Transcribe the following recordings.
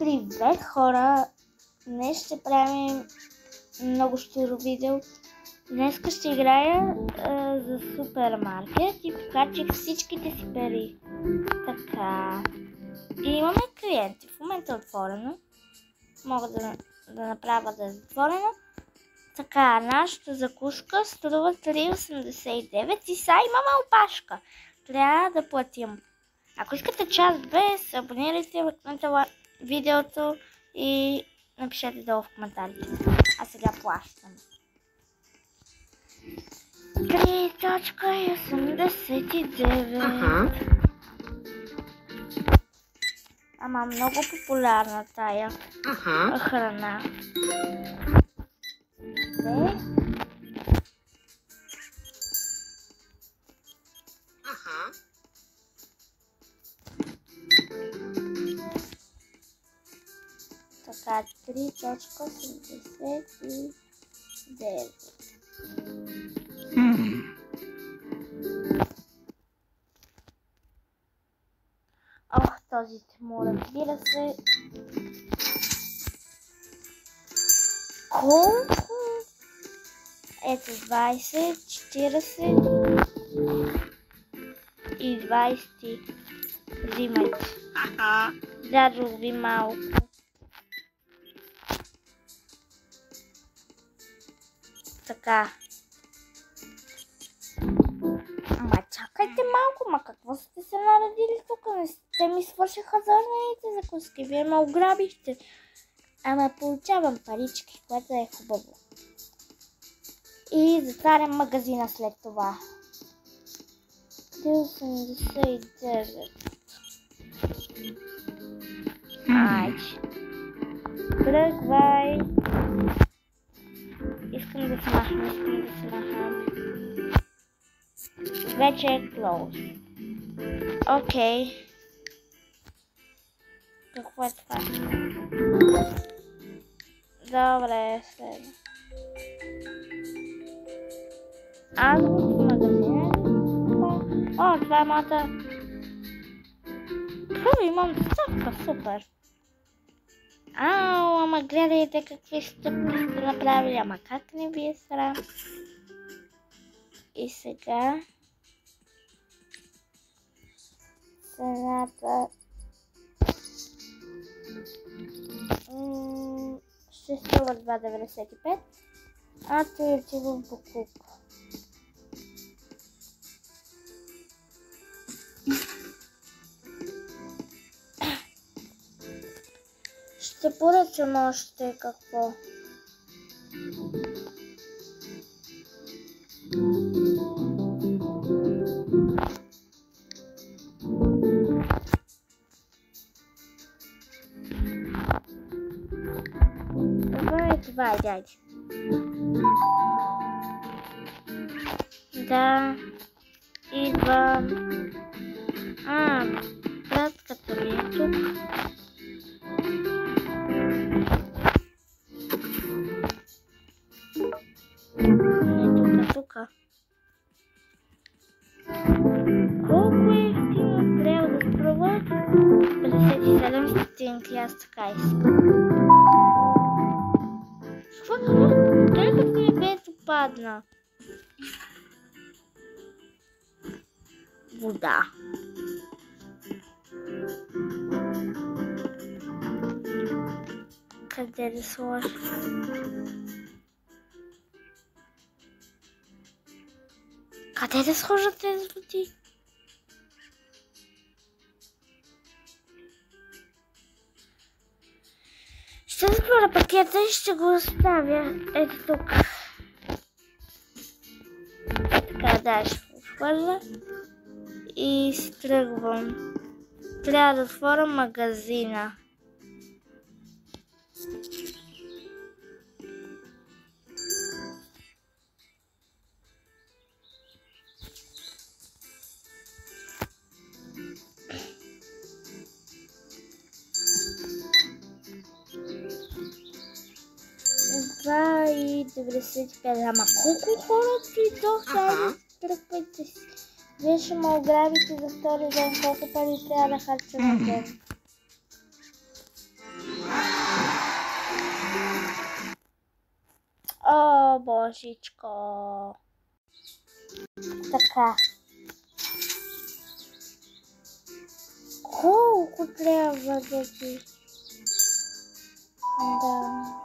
Привет, хора! Днес ще правим много щуро видео. Днес ще играя за супермаркет и покачих всичките си пари. Така. И имаме клиенти. В момента е отворено. Мога да направя да е затворено. Така, нашата закуска струва 3,89 и сега имаме опашка. Трябва да платим. Ако искате част Б, се абонирайте, лайкнете видеото и напишете долу в коментарите. А сега плащам. 3,89. Ама много популярна тая храна. Така, 3,89. Ох, този тимур, разбира се. Колко? Ето 20, 40 и 20. Взимайте. Дадох ви малко. Така. Ама чакайте малко, какво сте се наредили тук? Не сте ми свършиха зърнените закуски, вие ме ограбихте. Ама получавам парички, което е хубаво. И затварям магазина след това. 3,89. Айде. Тръгвай. Искам да смахам. Вече е close. Окей. Какво е това? Добре, следва. Аз в магазина. О, това е моята. Имам доставка, супер. Ау, ама гледайте какви стъпки сте направили, ама как не ви е срам? И сега цената ще струва 2,95, а той отива в буклук. Ще поръчам още какво. Това е, дядя. Да, идвам. Пратката ми е тук. Тук. Колко е ефтино трябва да струва? 57 стотинки, аз така искам. Какво? Той като ми без опадна. Вода. Къде да сложа? Къде да сложа тези води? Ще затворя пакета и ще го оставя. Ето тук. Така, да, ще го хвърля. И си тръгвам. Трябва да отворя магазина. И 95. Ама колко хора дойдоха? Тръпайте си. Вие ще ме ограбите за втори ден. Колко пари трябва да харча на ден? Божичко. Така. Колко трябва да ги... Да.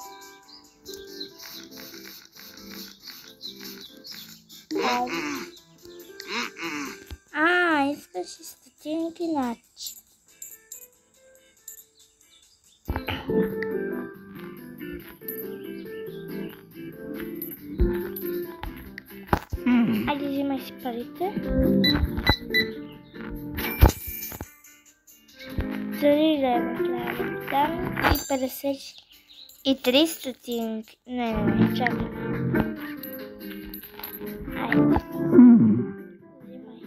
Искаш и стотинки, значи. Айде, взимай си парите. 3 лева трябва да дам и 53 стотинки. Не, чакай. Айде. Взимай.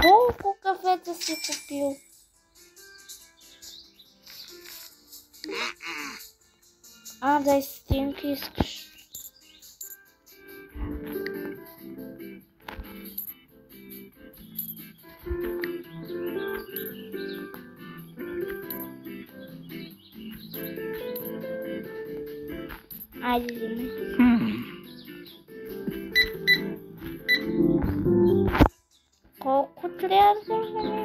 Колко кафета си купил? Дай стотинки искаш. Айде, взимай. Колко трябва да вземем?